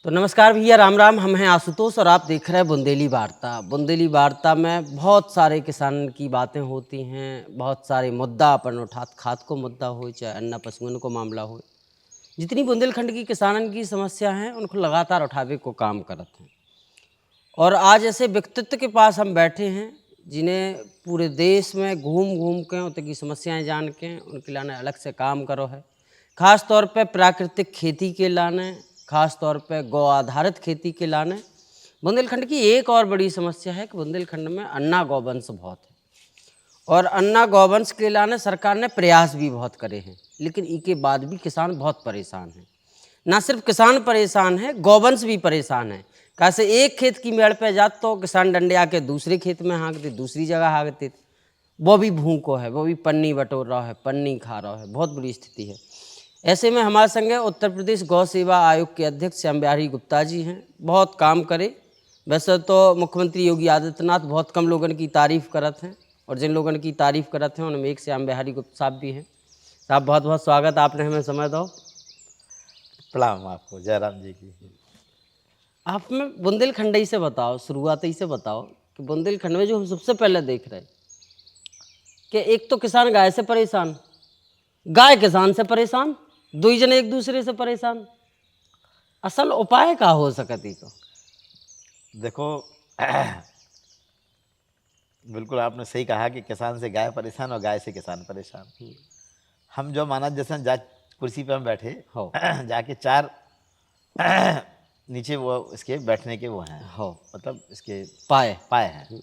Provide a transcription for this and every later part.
तो नमस्कार भैया, राम राम। हम हैं आशुतोष और आप देख रहे हैं बुंदेली वार्ता। बुंदेली वार्ता में बहुत सारे किसान की बातें होती हैं, बहुत सारे मुद्दा अपन उठात, खाद को मुद्दा हो चाहे अन्ना पशुओं को मामला हो। जितनी बुंदेलखंड की किसानन की समस्या हैं उनको लगातार उठावे को काम करत हैं। और आज ऐसे व्यक्तित्व के पास हम बैठे हैं जिन्हें पूरे देश में घूम घूम के उनकी समस्याएं जान के उनके लाने अलग से काम करो है। ख़ास तौर पे प्राकृतिक खेती के लाने, ख़ास तौर पे गौ आधारित खेती के लाने। बुंदेलखंड की एक और बड़ी समस्या है कि बुंदेलखंड में अन्ना गौवंश बहुत है और अन्ना गौवंश के लाने सरकार ने प्रयास भी बहुत करे हैं, लेकिन इसके बाद भी किसान बहुत परेशान हैं। ना सिर्फ किसान परेशान है, गौवंश भी परेशान है। कैसे एक खेत की मेड़ पे जात तो किसान डंडे आके दूसरे खेत में हाँकते, दूसरी जगह हाँकते, वो भी भूखो है, वो भी पन्नी बटोर रहा है, पन्नी खा रहा है। बहुत बुरी स्थिति है। ऐसे में हमारे संगे उत्तर प्रदेश गौ सेवा आयोग के अध्यक्ष श्याम बिहारी गुप्ता जी हैं। बहुत काम करे। वैसे तो मुख्यमंत्री योगी आदित्यनाथ बहुत कम लोगों की तारीफ़ करत हैं और जिन लोगों की तारीफ़ करत हैं उनमें एक श्याम बिहारी गुप्ता साहब भी हैं। साहब बहुत बहुत स्वागत, आपने हमें समय दो। प्रणाम आपको, जयराम जी की। आप में बुंदेलखंड ही से बताओ, शुरुआत ही से बताओ कि बुंदेलखंड में जो हम सबसे पहले देख रहे हैं कि एक तो किसान गाय से परेशान, गाय किसान से परेशान, दो जने एक दूसरे से परेशान। असल उपाय का हो सकती तो देखो बिल्कुल आपने सही कहा कि किसान से गाय परेशान और गाय से किसान परेशान। हम जो माना जैसे जा कुर्सी पे हम बैठे हो जाके चार नीचे वो इसके बैठने के वो हैं, हो मतलब इसके पाए पाए हैं।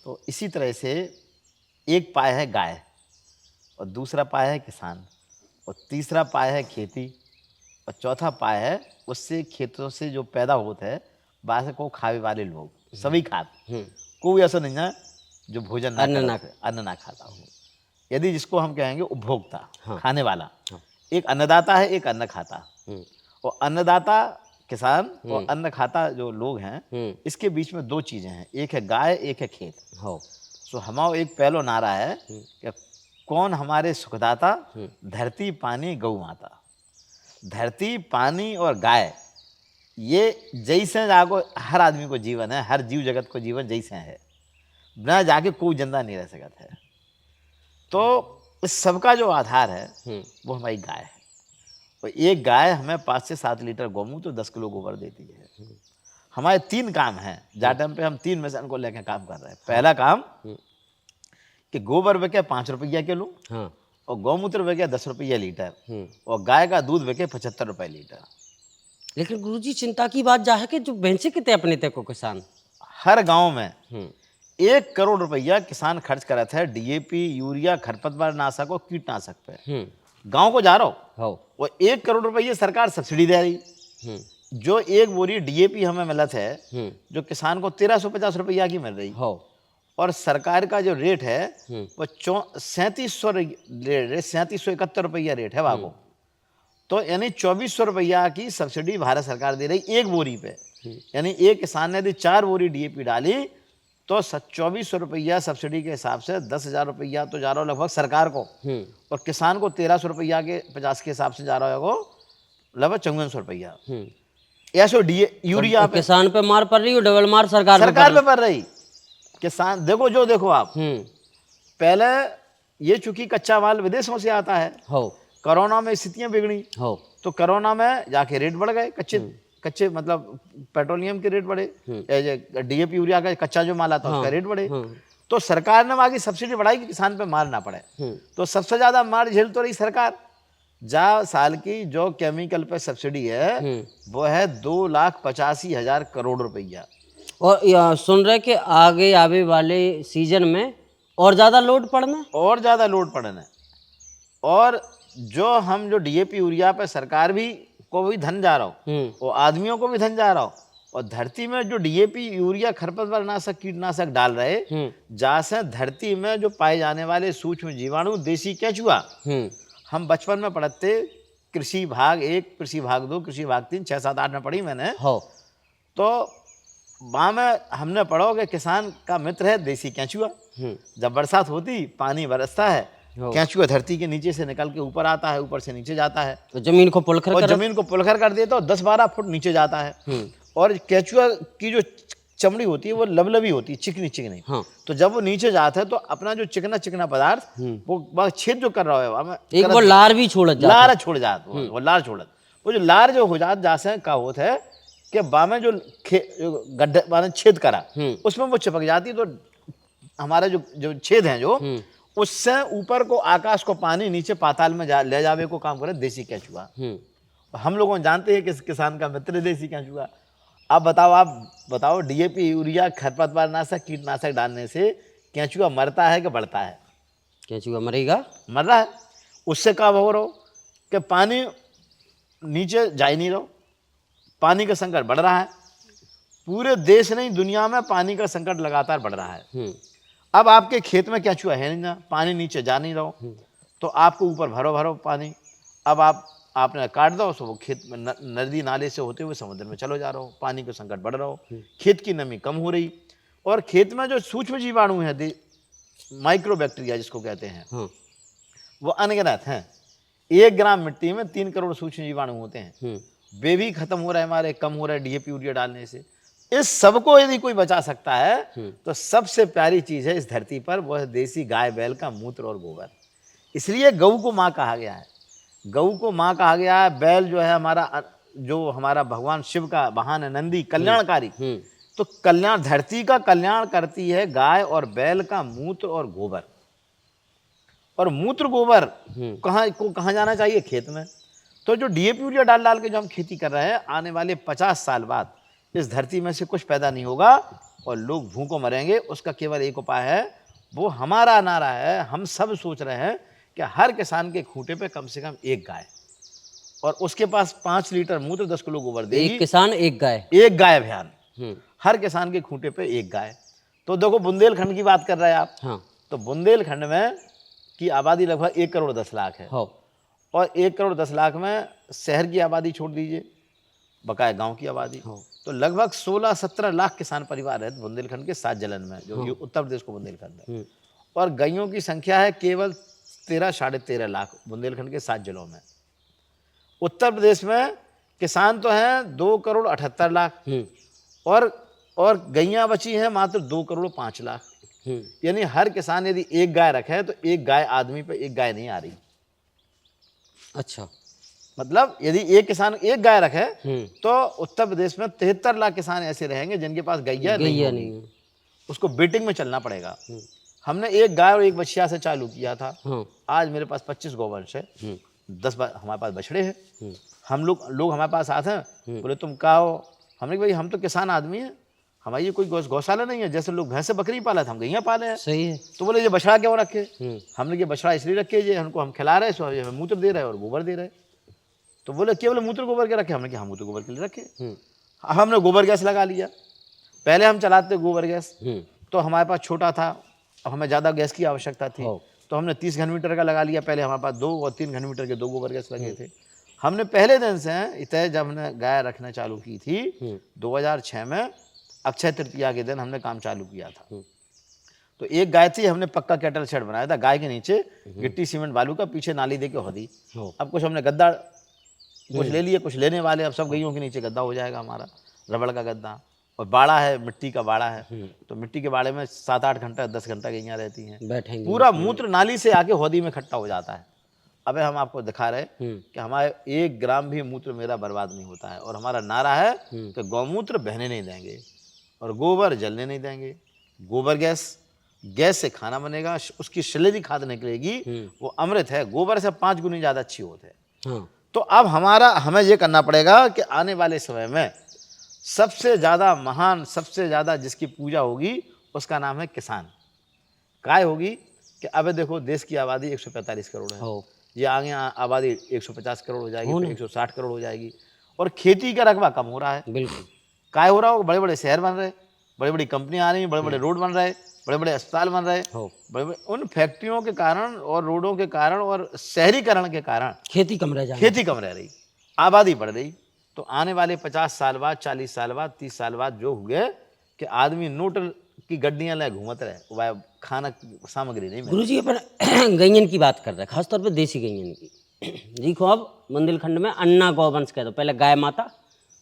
तो इसी तरह से एक पाय है गाय और दूसरा पाय है किसान और तीसरा पाय है खेती और चौथा पाय है उससे खेतों से जो पैदा होता है बाहर को खावे वाले लोग, सभी खाते। कोई ऐसा नहीं है जो भोजन ना अन्न ना करे, अन्न ना खाता हो। यदि जिसको हम कहेंगे उपभोक्ता, हाँ। खाने वाला, एक अन्नदाता है, एक अन्न खाता। और अन्नदाता किसान और अन्न खाता जो लोग हैं, इसके बीच में दो चीज़ें हैं, एक है गाय, एक है खेत। हो सो हमारा एक पहलो नारा है कि कौन हमारे सुखदाता, धरती पानी गौ माता। धरती पानी और गाय ये जैसे जाको हर आदमी को जीवन है, हर जीव जगत को जीवन जैसे है, बिना जाके कोई जिंदा नहीं रह सकता है। तो इस सबका जो आधार है वो हमारी गाय है। और एक गाय हमें 5 से 7 लीटर गौमूत्र तो 10 किलो गोबर देती है। हमारे 3 काम हैं, जा टाइम पे हम 3 मिशन को लेकर काम कर रहे हैं। पहला काम कि गोबर बिके 5 रुपया किलो, हाँ। और गौमूत्र बिके 10 रुपया लीटर, और गाय का दूध बिके 75 रुपये लीटर। लेकिन गुरुजी चिंता की बात जा है कि जो बेंचे कितने अपने तक को किसान हर गांव में 1 करोड़ रुपया किसान खर्च करता है डीएपी, यूरिया, खरपतवार नाशक और कीटनाशक पे। गांव को जा रहा हो और 1 करोड़ रुपये सरकार सब्सिडी दे रही। जो एक बोरी डीएपी हमें मिलत है जो किसान को 1350 रुपया की मिल रही हो, और सरकार का जो रेट है वो 3771 रुपया रेट है वाको। तो यानी 2400 रुपया की सब्सिडी भारत सरकार दे रही एक बोरी पे। यानी एक किसान ने यदि 4 बोरी डीएपी डाली तो 2400 रुपया सब्सिडी के हिसाब से 10,000 रुपया तो जा रहा हो लगभग सरकार को, और किसान को 1300 रुपया के 50 के हिसाब से जा रहा है लगभग 5400 रुपया। ऐसे यूरिया पे किसान पे मार पड़ रही है, डबल मार सरकार पे पड़ रही। किसान देखो जो देखो आप, पहले ये चूंकि कच्चा माल विदेशों से आता है, कोरोना में स्थितियां बिगड़ी तो कोरोना में जाके रेट बढ़ गए, कच्चे मतलब पेट्रोलियम के रेट बढ़े, डीएपी यूरिया का कच्चा जो माल आता है उसका रेट बढ़े। तो सरकार ने आगे सब्सिडी बढ़ाई कि किसान पे मार ना पड़े। तो सबसे ज्यादा मार झेल तो रही सरकार। जा साल की जो केमिकल पे सब्सिडी है वो है 2,85,000 करोड़ रुपया। और सुन रहे कि आगे आवे वाले सीजन में और ज्यादा लोड पड़ना, और जो डीएपी यूरिया पे सरकार भी को भी धन जा रहा हो और आदमियों को भी धन जा रहा हो, और धरती में जो डीएपी यूरिया खरपतवार नाशक कीटनाशक डाल रहे, जैसे धरती में जो पाए जाने वाले सूक्ष्म जीवाणु, देसी केंचुआ, हम बचपन में पढ़ते कृषि भाग 1, कृषि भाग 2, कृषि भाग 3, 6, 7, 8 में पढ़ी मैंने। तो वहाँ में हमने पढ़ो कि किसान का मित्र है देसी केंचुआ। जब बरसात होती, पानी बरसता है हो। केंचुआ धरती के नीचे से निकल के ऊपर आता है, ऊपर से नीचे जाता है तो जमीन को पुलखर और कर जमीन को पुलखर कर देता है और 10-12 फुट नीचे जाता है। और केंचुआ की जो चमड़ी होती है वो लबलबी होती है, चिकनी चिकनी। हाँ। तो जब वो नीचे जाता है तो अपना जो चिकना चिकना पदार्थ वो छेद जो कर रहा है हमें एक वो लार भी छोड़ जाता लार छोड़ जात वो लार छोड़त वो जो लार जो हो जात जासे का होता है कि बामे जो गड्ढे माने छेद करा उसमें वो चिपक जाती है। तो हमारे जो जो छेद हैं जो उससे ऊपर को आकाश को पानी नीचे पाताल में ले जावे को काम करे देसी केंचुआ। हम लोगों जानते हैं कि किसान का मित्र देसी केंचुआ। आप बताओ डीएपी यूरिया खरपतवार नाशक कीटनाशक डालने से केंचुआ मरता है कि बढ़ता है? केंचुआ मरेगा, मर रहा है। उससे क्या हो रहा कि पानी नीचे जा ही नहीं रहा, पानी का संकट बढ़ रहा है। पूरे देश नहीं दुनिया में पानी का संकट लगातार बढ़ रहा है। अब आपके खेत में केंचुआ है नहीं ना, पानी नीचे जा नहीं रहा, तो आपको ऊपर भरो भरो पानी। अब आपने काट दो तो वो खेत में नदी नाले से होते हुए समुद्र में चलो जा रहा हो, पानी का संकट बढ़ रहा हो, खेत की नमी कम हो रही और खेत में जो सूक्ष्म जीवाणु है माइक्रो बैक्टीरिया जिसको कहते हैं वो अनगिनत हैं। 1 ग्राम मिट्टी में 3 करोड़ सूक्ष्म जीवाणु होते हैं। वे भी खत्म हो रहे हमारे, कम हो रहे डीएपी यूरिया डालने से। इस सबको यदि कोई बचा सकता है तो सबसे प्यारी चीज है इस धरती पर वो है देसी गाय बैल का मूत्र और गोबर। इसलिए गऊ को माँ कहा गया है, गऊ को माँ कहा गया है। बैल जो है हमारा भगवान शिव का वाहन है, नंदी कल्याणकारी। तो कल्याण धरती का कल्याण करती है गाय और बैल का मूत्र और गोबर। और मूत्र गोबर कहाँ जाना चाहिए? खेत में। तो जो डीएपी यूरिया डाल के जो हम खेती कर रहे हैं, आने वाले 50 साल बाद इस धरती में से कुछ पैदा नहीं होगा और लोग भूखों मरेंगे। उसका केवल एक उपाय है, वो हमारा नारा है। हम सब सोच रहे हैं कि हर किसान के खूंटे पे कम से कम 1 गाय और उसके पास 5 लीटर मूत्र 10 किलो गोबर देगी। 1 किसान 1 गाय, 1 गाय अभियान, हर किसान के खूंटे पे 1 गाय। तो देखो बुंदेलखंड की बात कर रहे हैं आप। हाँ। तो बुंदेलखंड में की आबादी लगभग 1 करोड़ 10 लाख है। और 1 करोड़ 10 लाख में शहर की आबादी छोड़ दीजिए, बकाया गांव की आबादी। तो लगभग 16-17 लाख किसान परिवार है बुंदेलखंड के 7 जिलों में, जो ये उत्तर प्रदेश को बुंदेलखंड है। और गायों की संख्या है केवल 13-13.5 लाख बुंदेलखंड के 7 जिलों में। उत्तर प्रदेश में किसान तो हैं 2 करोड़ 78 लाख और गैया बची हैं मात्र 2 करोड़ 5 लाख। यानी हर किसान यदि 1 गाय रखे तो 1 गाय आदमी पे 1 गाय नहीं आ रही। अच्छा, मतलब यदि एक किसान 1 गाय रखे तो उत्तर प्रदेश में 73 लाख किसान ऐसे रहेंगे जिनके पास गैया नहीं है। उसको बीटिंग में चलना पड़ेगा। हमने 1 गाय और 1 बछिया से चालू किया था। आज मेरे पास 25 गौवंश है, 10 हमारे पास बछड़े हैं। हम लोग हमारे पास आते हैं, बोले तुम क्या हो? हमने भाई हम तो किसान आदमी हैं, हमारी ये कोई गौशाला नहीं है। जैसे लोग भैंसे बकरी पाले हम गैया पाले हैं। सही है। तो बोले ये बछड़ा क्यों रखे? हमने ये बछड़ा इसलिए रखे ये हमको हम खिला रहे, सो हमें मूत्र दे रहे और गोबर दे रहे। तो बोले केवल मूत्र गोबर के रखे? हमने कहा मूत्र गोबर के लिए रखे। हमने गोबर गैस लगा लिया। पहले हम चलाते गोबर गैस, तो हमारे पास छोटा था, अब हमें ज़्यादा गैस की आवश्यकता थी, तो हमने 30 घनमीटर का लगा लिया। पहले हमारे पास 2 और 3 घनमीटर के 2 गोबर गैस लगे थे। हमने पहले दिन से इतने जब हमने गाय रखना चालू की थी 2006 में, अक्षय तृतीया के दिन हमने काम चालू किया था। तो 1 गाय थी, हमने पक्का कैटल शेड बनाया था। गाय के नीचे गिट्टी सीमेंट बालू का, पीछे नाली दे के होदी। अब कुछ हमने गद्दा कुछ ले लिए, कुछ लेने वाले। अब सब गैयों के नीचे गद्दा हो जाएगा हमारा, रबड़ का गद्दा। और बाड़ा है, मिट्टी का बाड़ा है, तो मिट्टी के बाड़े में 7-8 घंटा 10 घंटा गैया रहती हैं, बैठेंगे। पूरा मूत्र नाली से आके होदी में इकट्ठा हो जाता है। अबे हम आपको दिखा रहे कि हमारे 1 ग्राम भी मूत्र मेरा बर्बाद नहीं होता है। और हमारा नारा है कि गौमूत्र बहने नहीं देंगे और गोबर जलने नहीं देंगे। गोबर गैस से खाना बनेगा, उसकी शिलेरी खाद निकलेगी, वो अमृत है। गोबर से 5 गुनी ज़्यादा अच्छी होती है। तो अब हमें ये करना पड़ेगा कि आने वाले समय में सबसे ज़्यादा महान, सबसे ज़्यादा जिसकी पूजा होगी उसका नाम है किसान। काय होगी कि अब देखो देश की आबादी 145 करोड़ है, ये आगे आबादी 150 करोड़ हो जाएगी, फिर 160 करोड़ हो जाएगी। और खेती का रकबा कम हो रहा है। बिल्कुल। काय हो रहा हो? बड़े बड़े शहर बन रहे, बड़ी बड़ी कंपनियां आ रही, बड़े बड़े रोड बन रहे, बड़े बड़े अस्पताल बन रहे। बड़े बड़े उन फैक्ट्रियों के कारण और रोडों के कारण और शहरीकरण के कारण खेती कम रह रही, आबादी बढ़ रही। तो आने वाले 50 साल बाद, 40 साल बाद, 30 साल बाद जो हुए कि आदमी नोट की गड्डियां ले घूमत रहे, वह खाना सामग्री नहीं मिलती। गुरुजी अपन गैयन की बात कर रहे हैं, खासतौर पे देसी गैयन की। देखो अब बुंदेलखंड में अन्ना गौवंश कह दो, पहले गाय माता।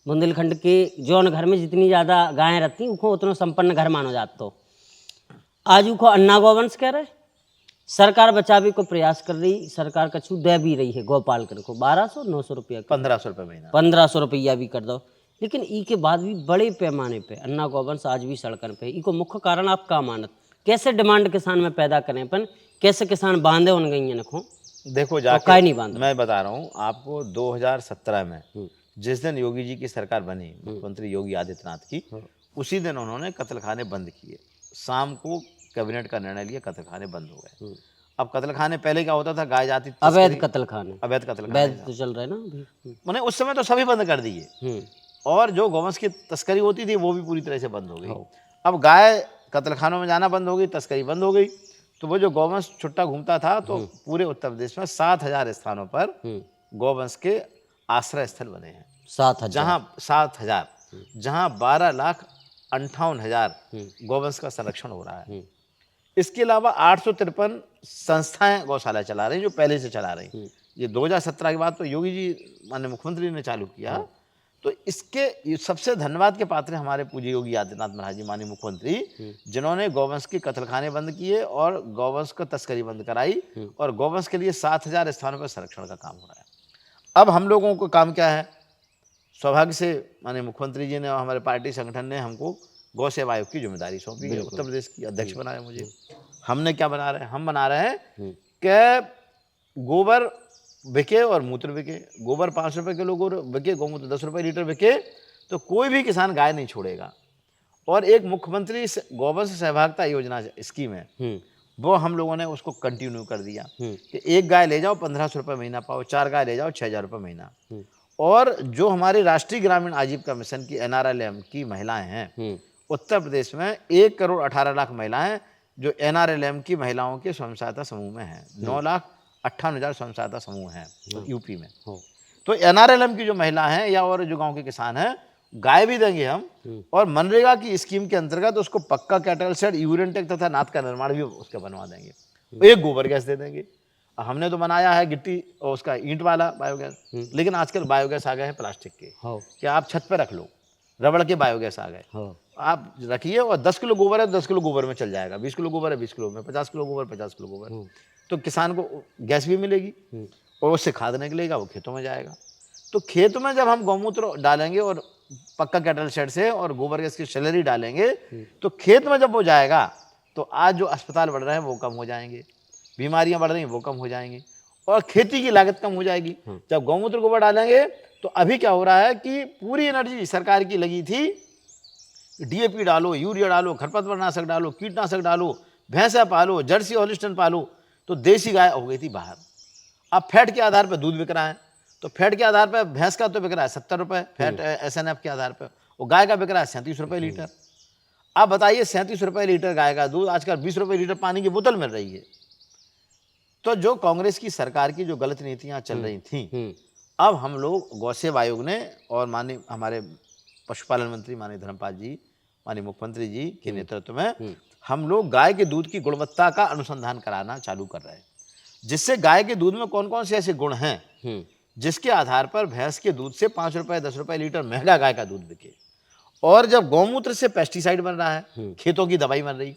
बुंदेलखंड के जौन घर में जितनी ज़्यादा गायें रहती उनको उतना संपन्न घर मानो जाता हो। आज उनको अन्ना गौवंश कह रहे। सरकार बचावे को प्रयास कर रही, सरकार कछु दे भी रही है गौपालकन को 1200-900 रुपया 1500 रुपये महीना। 1500 रुपया भी कर दो। लेकिन ई के बाद भी बड़े पैमाने पे अन्ना गौवंश आज भी सड़कन पे। इको मुख्य कारण आप का मानत? कैसे डिमांड किसान में पैदा करें अपन? कैसे किसान बांधे उन गई को? देखो और जाके काय नहीं बांध मैं बता रहा हूँ आपको, 2017 में जिस दिन योगी जी की सरकार बनी, मुख्यमंत्री योगी आदित्यनाथ की, उसी दिन उन्होंने कत्लखाने बंद किए। शाम को कैबिनेट का निर्णय लिया, कत्लखाने बंद हो गए। अब कत्लखाने पहले क्या होता था, गाय जाती अवैध कत्लखाने, अवैध कत्लखाने वैध तो चल रहे ना अभी। मैंने उस समय तो सभी बंद कर दिए, और जो गौवंश की तस्करी होती थी वो भी पूरी तरह से बंद हो गई। अब गाय कत्लखानों में जाना बंद हो गई, तस्करी बंद हो गई, तो वो जो गौवंश छुट्टा घूमता था, तो पूरे उत्तर प्रदेश में 7000 स्थानों पर गौवंश के आश्रय स्थल बने हैं। 7,000 जहाँ 12,58,000 गौवंश का संरक्षण हो रहा है। इसके अलावा 853 संस्थाएं गौशाला चला रही हैं, जो पहले से चला रही। ये 2017 के बाद तो योगी जी माननीय मुख्यमंत्री ने चालू किया। तो इसके सबसे धन्यवाद के पात्र हमारे पूज्य योगी आदित्यनाथ महाराज जी, माननीय मुख्यमंत्री, जिन्होंने गौवंश के कत्लखाने बंद किए और गौवंश को तस्करी बंद कराई, और गौवंश के लिए 7000 स्थानों पर संरक्षण का काम हो रहा है। अब हम लोगों को काम क्या है? सौभाग्य से माननीय मुख्यमंत्री जी ने और हमारे पार्टी संगठन ने हमको गौ सेवा आयोग की जिम्मेदारी सौंपी है, उत्तर प्रदेश की अध्यक्ष बनाया मुझे। हमने क्या बना रहे हैं? हम बना रहे हैं कि गोबर बिके और मूत्र बिके। गोबर 5 रुपये किलो बिके, गौमूत्र 10 रुपये लीटर बिके, तो कोई भी किसान गाय नहीं छोड़ेगा। और एक मुख्यमंत्री गौवंश सहभागिता योजना स्कीम है, वो हम लोगों ने उसको कंटिन्यू कर दिया कि एक गाय ले जाओ 1500 रुपये महीना पाओ, 4 गाय ले जाओ 6000 रुपये महीना। और जो हमारी राष्ट्रीय ग्रामीण आजीविका मिशन की NRLM की महिलाएं हैं, उत्तर प्रदेश में 1,18,00,000 महिलाएं जो NRLM की महिलाओं के स्वयं सहायता समूह में हैं। 9,58,000 स्वयं सहायता समूह हैं यूपी में। तो NRLM की जो महिला हैं या और जो गांव के किसान हैं, गाय भी देंगे हम, और मनरेगा की स्कीम के अंतर्गत उसको पक्का कैटल शेड, यूरिन टैंक तथा नाद का निर्माण भी उसका बनवा देंगे। एक गोबर गैस दे देंगे। हमने तो बनाया है गिट्टी और उसका ईंट वाला बायोगैस, लेकिन आजकल बायोगैस आ गए हैं प्लास्टिक के, कि आप छत पे रख लो, रबड़ के बायोगैस आ गए, आप रखिए, और 10 किलो गोबर है 10 किलो गोबर में चल जाएगा, 20 किलो गोबर है 20 किलो में, 50 किलो गोबर 50 किलो गोबर, तो किसान को गैस भी मिलेगी और उससे खाद निकलेगा, वो खेतों में जाएगा। तो खेत में जब हम गौमूत्र डालेंगे और पक्का कैटल शेड से और गोबर गैस की स्लरी डालेंगे, तो खेत में जब वो जाएगा, तो आज जो अस्पताल बढ़ रहे हैं वो कम हो जाएंगे, बीमारियां बढ़ रही हैं वो कम हो जाएंगी, और खेती की लागत कम हो जाएगी। जब गौमूत्र गोबर डालेंगे, तो अभी क्या हो रहा है कि पूरी एनर्जी सरकार की लगी थी, DAP डालो, यूरिया डालो, खरपतवारनाशक डालो, कीटनाशक डालो, भैंसा पालो, जर्सी हॉलिस्टन पालो, तो देसी गाय हो गई थी बाहर। अब फैट के आधार पर दूध बिक रहा है, तो फैट के आधार पर भैंस का तो बिक रहा है 70 रुपये फैट SNF के आधार पर, और गाय का बिक रहा है 37 रुपये लीटर। आप बताइए 37 रुपये लीटर गाय का दूध, आजकल 20 रुपये लीटर पानी की बोतल मिल रही है। तो जो कांग्रेस की सरकार की जो गलत नीतियां चल रही थी, अब हम लोग गौ सेवा आयोग ने और माननीय हमारे पशुपालन मंत्री माननीय धर्मपाल जी, माननीय मुख्यमंत्री जी के नेतृत्व में हम लोग गाय के दूध की गुणवत्ता का अनुसंधान कराना चालू कर रहे हैं, जिससे गाय के दूध में कौन कौन से ऐसे गुण हैं जिसके आधार पर भैंस के दूध से 5 रुपये 10 रुपये लीटर महंगा गाय का दूध बिके। और जब गौमूत्र से पेस्टिसाइड बन रहा है, खेतों की दवाई बन रही,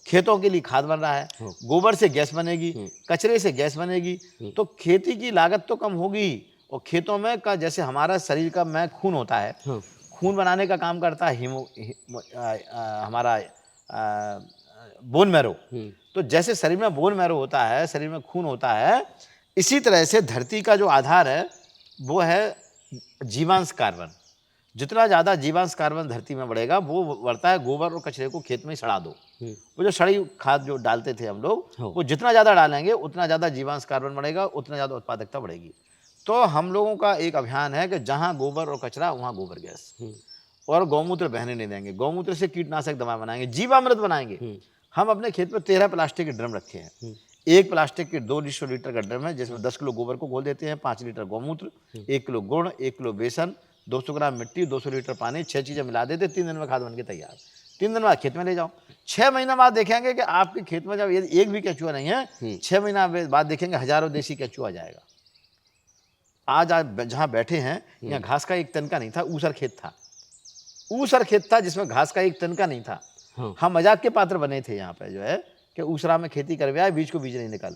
खेतों के लिए खाद बन रहा है, गोबर से गैस बनेगी, कचरे से गैस बनेगी, तो खेती की लागत तो कम होगी, और खेतों में का जैसे हमारा शरीर का में खून होता है, खून बनाने का काम करता है हमारा बोन मैरो, तो जैसे शरीर में बोन मैरो होता है, शरीर में खून होता है, इसी तरह से धरती का जो आधार है वो है जीवांश कार्बन। जितना ज़्यादा जीवांश कार्बन धरती में बढ़ेगा, वो बढ़ता है गोबर और कचरे को खेत में ही सड़ा दो। वो जो सड़ी खाद जो डालते थे हम लोग, वो जितना ज़्यादा डालेंगे उतना ज़्यादा जीवांश कार्बन बढ़ेगा, उतना ज़्यादा उत्पादकता बढ़ेगी। तो हम लोगों का एक अभियान है कि जहाँ गोबर और कचरा वहाँ गोबर गैस, और गौमूत्र बहने नहीं देंगे। गौमूत्र से कीटनाशक दवा बनाएंगे, जीवामृत बनाएंगे। हम अपने खेत में 13 प्लास्टिक के ड्रम रखे हैं। एक प्लास्टिक के 200 लीटर का ड्रम है, जिसमें 10 किलो गोबर को घोल देते हैं, 5 लीटर गौमूत्र, 1 किलो गुड़, 1 किलो बेसन, 200 ग्राम मिट्टी, 200 लीटर पानी, 6 चीज़ें मिला देते, 3 दिन में खाद बन के तैयार। 3 दिन बाद खेत में ले जाओ, 6 महीना बाद देखेंगे कि आपके खेत में जब यदि एक भी केचुआ नहीं है, 6 महीना बाद देखेंगे हजारों देसी केचुआ आ जाएगा। आज जहाँ बैठे हैं यहाँ घास का एक तिनका नहीं था, ऊसर खेत था, ऊसर खेत था जिसमें घास का एक तिनका नहीं था। हम मजाक के पात्र बने थे यहाँ पे जो है कि ऊसरा में खेती करवे आए, बीज को बीज नहीं निकल।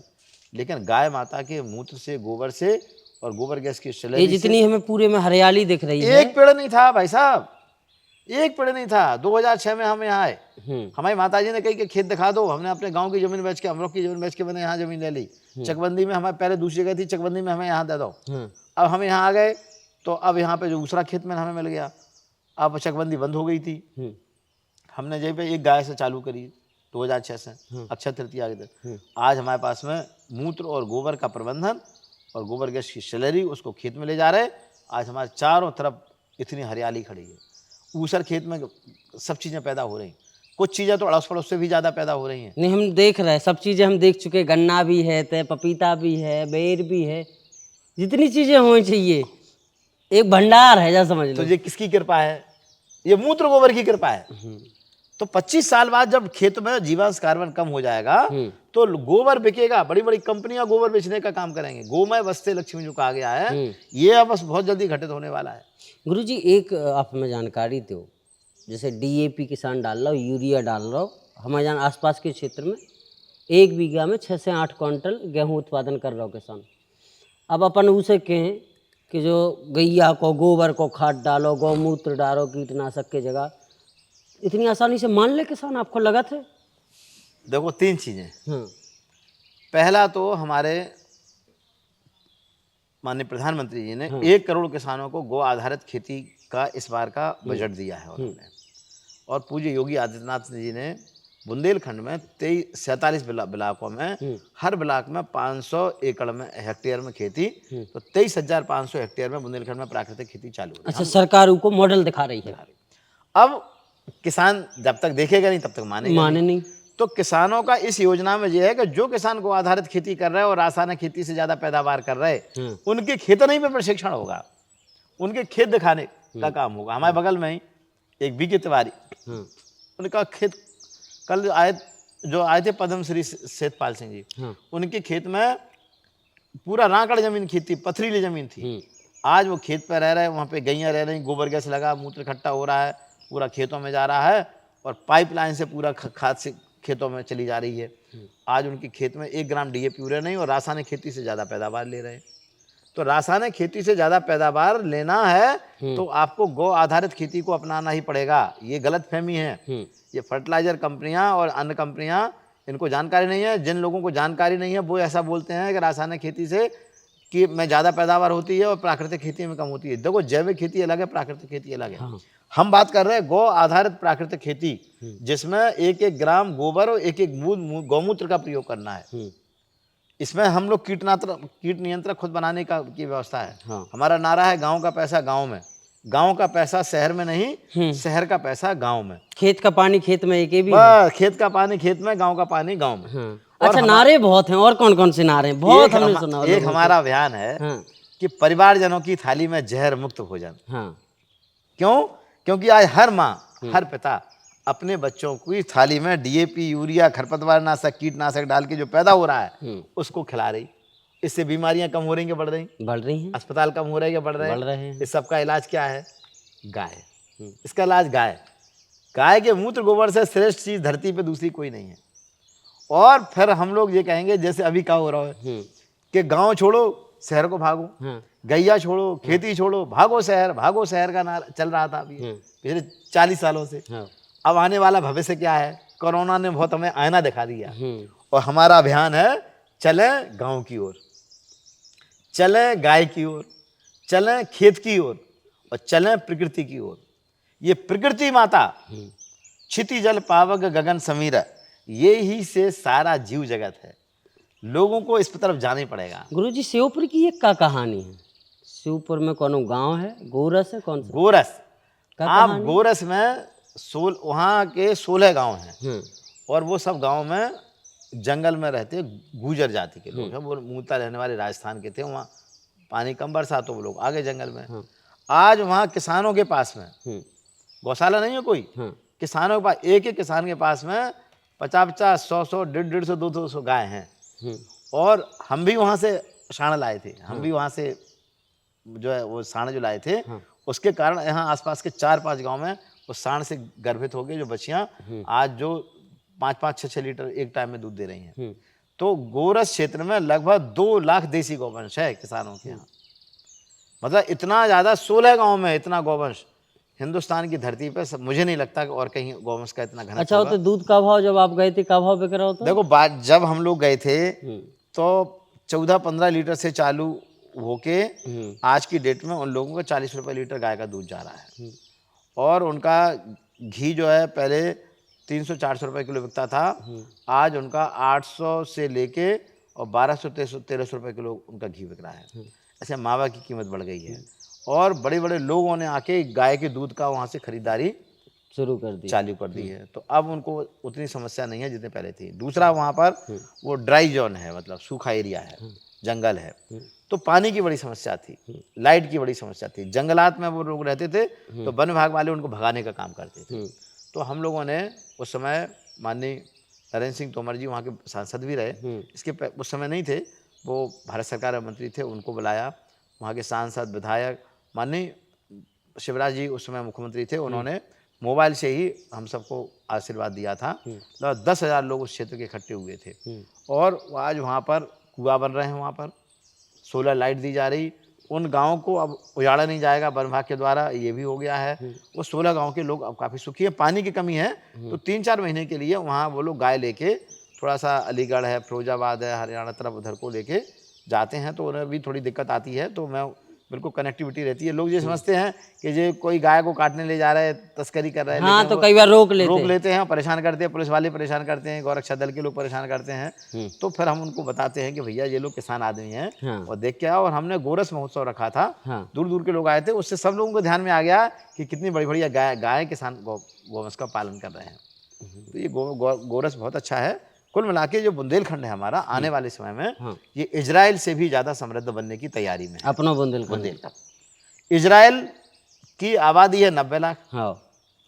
लेकिन गाय माता के मूत्र से, गोबर से और गोबर गैस की ये स्लरी जितनी हमें पूरे में हरियाली दिख रही से है, एक पेड़ नहीं था भाई साहब, एक पेड़ नहीं था। 2006 में हम यहाँ आए, हमारी माताजी ने कही कि खेत दिखा दो। हमने अपने गांव की जमीन बेच के, हम लोग की जमीन बेच के मैंने यहाँ जमीन ले ली। चकबंदी में हमारे पहले दूसरी जगह थी, चकबंदी में हमें यहाँ दे दो। अब हम यहाँ आ गए तो अब यहाँ पे जो दूसरा खेत में हमें मिल गया। अब चकबंदी बंद हो गई थी, हमने जब पे एक गाय से चालू करी 2006 से, अक्षय तृतीया के दिन। आज हमारे पास में मूत्र और गोबर का प्रबंधन और गोबर गैस की स्लरी, उसको खेत में ले जा रहे। आज हमारे चारों तरफ इतनी हरियाली खड़ी है। ऊसर खेत में सब चीज़ें पैदा हो रही, कुछ चीज़ें तो अड़ोस पड़ोस से भी ज़्यादा पैदा हो रही हैं। नहीं हम देख रहे हैं, सब चीज़ें हम देख चुके, गन्ना भी है, ते पपीता भी है, बेर भी है, जितनी चीज़ें होनी चाहिए एक भंडार है, जा समझ लो। तो ये किसकी कृपा है? ये मूत्र गोबर की कृपा है। तो 25 साल बाद जब खेत में जीवांश कार्बन कम हो जाएगा तो गोबर बिकेगा, बड़ी बड़ी कंपनियां गोबर बेचने का काम करेंगे। गोमय वस्ते लक्ष्मी जो कहा गया है, ये अब बस बहुत जल्दी घटित होने वाला है। गुरुजी एक आप हमें जानकारी दो, जैसे डीएपी किसान डाल रहा हो, यूरिया डाल रहा हो, हमारे यहाँ आसपास के क्षेत्र में 1 बीघा में 6 से 8 क्विंटल गेहूं उत्पादन कर रहा हो किसान। अब अपन उसे कहें कि जो गैया को, गोबर को खाद डालो, गौमूत्र डालो कीटनाशक की जगह, इतनी आसानी से मान ले किसान? आपको लगा थे? देखो 3 चीजें। पहला तो हमारे माननीय प्रधानमंत्री जी ने 1 करोड़ किसानों को गौ आधारित खेती का इस बार का बजट दिया है उन्होंने। और पूज्य योगी आदित्यनाथ जी ने बुंदेलखंड में 47 ब्लॉकों में, हर ब्लॉक में 500 एकड़ में हेक्टेयर में खेती, तो 23,500 हेक्टेयर में बुंदेलखंड में प्राकृतिक खेती चालू है। अच्छा, सरकार को मॉडल दिखा रही है। अब किसान जब तक देखेगा नहीं तब तक मानेगा नहीं। तो किसानों का इस योजना में यह है कि जो किसान को आधारित खेती कर रहे हैं और रासायनिक खेती से ज्यादा पैदावार कर रहे हैं, उनके खेतनी पे प्रशिक्षण होगा, उनके खेत दिखाने का काम होगा। हमारे बगल में ही एक बीके तिवारी, उनका खेत कल आए थे पद्मश्री सेतपाल सिंह जी, उनके खेत में पूरा राकड़ जमीन खेती, पथरीली जमीन थी। आज वो खेत पे रह रहे हैं, वहाँ पे गैया रह रही, गोबर गैस लगा, मूत्र इकट्ठा हो रहा है, पूरा खेतों में जा रहा है और पाइपलाइन से पूरा खाद से खेतों में चली जा रही है। आज उनके खेत में 1 ग्राम डीएपी यूरिया नहीं और रासायनिक खेती से ज़्यादा पैदावार ले रहे हैं। तो रासायनिक खेती से ज़्यादा पैदावार लेना है तो आपको गौ आधारित खेती को अपनाना ही पड़ेगा। ये गलत फहमी है। ये फर्टिलाइजर कंपनियां और अन्य कंपनियां, इनको जानकारी नहीं है। जिन लोगों को जानकारी नहीं है वो ऐसा बोलते हैं कि रासायनिक खेती से कि में ज़्यादा पैदावार होती है और प्राकृतिक खेती में कम होती है। देखो, जैविक खेती अलग है, प्राकृतिक खेती अलग है। हम बात कर रहे हैं गौ आधारित प्राकृतिक खेती, जिसमें 1-1 ग्राम गोबर और 1-1 बूंद गौमूत्र का प्रयोग करना है। इसमें हम लोग कीट नियंत्रक खुद बनाने की व्यवस्था है। हमारा नारा है गांव का पैसा गांव में, गांव का पैसा शहर में नहीं, शहर का पैसा गांव में। खेत का पानी खेत में, एक भी खेत का पानी खेत में, गांव का पानी गांव में। अच्छा, नारे बहुत हैं, और कौन कौन से नारे हैं? बहुत हमने सुना। एक हमारा अभियान है कि परिवारजनों की थाली में जहर मुक्त भोजन। क्यों? क्योंकि आज हर माँ, हर पिता अपने बच्चों की थाली में डीएपी, यूरिया, खरपतवार नाशक, कीटनाशक डाल के जो पैदा हो रहा है उसको खिला रही। इससे बीमारियां कम हो रही हैं, बढ़ रही हैं। अस्पताल कम हो रहे हैं, बढ़ रहे हैं। इस सबका इलाज क्या है? गाय। इसका इलाज गाय के मूत्र गोबर से श्रेष्ठ चीज धरती पे दूसरी कोई नहीं है। और फिर हम लोग ये कहेंगे, जैसे अभी क्या हो रहा है कि गांव छोड़ो शहर को भागो, गैया छोड़ो खेती छोड़ो भागो शहर का नारा चल रहा था अभी पिछले 40 सालों से। अब आने वाला भविष्य क्या है? कोरोना ने बहुत हमें आईना दिखा दिया और हमारा अभियान है चले गांव की ओर, चले गाय की ओर, चले खेत की ओर और चले प्रकृति की ओर। ये प्रकृति माता क्षिति जल पावक गगन समीर, ये ही से सारा जीव जगत है। लोगों को इस तरफ जाना ही पड़ेगा। गुरुजी, शिवपुर की एक का कहानी है? शिवपुर में कौन गांव है? गोरस है? कौन सा? गोरस। आप गोरस में वहाँ के 16 गांव हैं और वो सब गांव में जंगल में रहते गुजर जाति के लोग हैं। वो मूलतः रहने वाले राजस्थान के थे। वहाँ पानी कम बरसा तो वो लोग आ गए जंगल में। आज वहाँ किसानों के पास में गौशाला नहीं है कोई, किसानों के पास, एक एक किसान के पास में 50-50, 100-100, 150-150, 200 गाय हैं। और हम भी वहाँ से साँड़ लाए थे, हम भी वहाँ से जो है वो साँड़ जो लाए थे, उसके कारण यहाँ आसपास के 4-5 गांव में उस साँड़ से गर्भित हो गए जो बच्चियां आज जो 5-5, 6-6 लीटर एक टाइम में दूध दे रही हैं। तो गोरस क्षेत्र में लगभग 2 लाख देसी गौवंश है किसानों के यहाँ। मतलब इतना ज़्यादा, 16 गांव में इतना गौवंश हिंदुस्तान की धरती पे मुझे नहीं लगता कि और कहीं गौवंश का इतना घनत्व अच्छा, होगा। तो दूध का भाव जब आप गए थे का भाव बिक रहा होता? देखो बात, जब हम लोग गए थे तो 14-15 लीटर से चालू होके आज की डेट में उन लोगों को 40 रुपए लीटर गाय का दूध जा रहा है। और उनका घी जो है पहले 300-400 रुपए किलो बिकता था, आज उनका 800 से लेके और 1200-1300 रुपए किलो उनका घी बिक रहा है। ऐसे मावा की कीमत बढ़ गई है और बड़े बड़े लोगों ने आके गाय के दूध का वहाँ से खरीदारी शुरू कर दी, चालू कर दी है। तो अब उनको उतनी समस्या नहीं है जितने पहले थी। दूसरा, वहाँ पर वो ड्राई जोन है, मतलब सूखा एरिया है, जंगल है, तो पानी की बड़ी समस्या थी, लाइट की बड़ी समस्या थी। जंगलात में वो लोग रहते थे तो वन विभाग वाले उनको भगाने का काम करते थे। तो हम लोगों ने उस समय, माननीय नरेंद्र सिंह तोमर जी वहाँ के सांसद भी रहे, इसके उस समय नहीं थे, वो भारत सरकार में मंत्री थे, उनको बुलाया। वहाँ के सांसद, विधायक, माननीय शिवराज जी उस समय मुख्यमंत्री थे, उन्होंने मोबाइल से ही हम सबको आशीर्वाद दिया था। लगभग 10,000 लोग उस क्षेत्र के इकट्ठे हुए थे और आज वहाँ पर कुआं बन रहे हैं, वहाँ पर सोलर लाइट दी जा रही। उन गाँव को अब उजाड़ा नहीं जाएगा वन विभाग के द्वारा, ये भी हो गया है। वो 16 गाँव के लोग अब काफ़ी सुखी है। पानी की कमी है तो 3-4 महीने के लिए वहाँ वो लोग गाय लेके, थोड़ा सा अलीगढ़ है, फिरोजाबाद है, हरियाणा तरफ उधर को लेके जाते हैं, तो उन्हें भी थोड़ी दिक्कत आती है। तो मैं बिल्कुल कनेक्टिविटी रहती है। लोग ये समझते हैं कि जो कोई गाय को काटने ले जा रहे हैं, तस्करी कर रहे हैं, हाँ, लेकिन तो वो कई बार रोक लेते हैं, परेशान करते हैं, पुलिस वाले परेशान करते हैं, गौरक्षा दल के लोग परेशान करते हैं। तो फिर हम उनको बताते हैं कि भैया ये लोग किसान आदमी हैं। हाँ। और देख के आओ। और हमने गोरस महोत्सव रखा था। हाँ। दूर दूर के लोग आए थे, उससे सब लोगों को ध्यान में आ गया कि कितनी बड़ी बढ़िया गाय किसान गौवंश का पालन कर रहे हैं। तो ये गोरस बहुत अच्छा है। कुल मिला के जो बुंदेलखंड है हमारा, आने वाले समय में ये इजराइल से भी ज़्यादा समृद्ध बनने की तैयारी में है। अपना बुंदेलखंड, इजराइल की आबादी है 90 लाख। हाँ।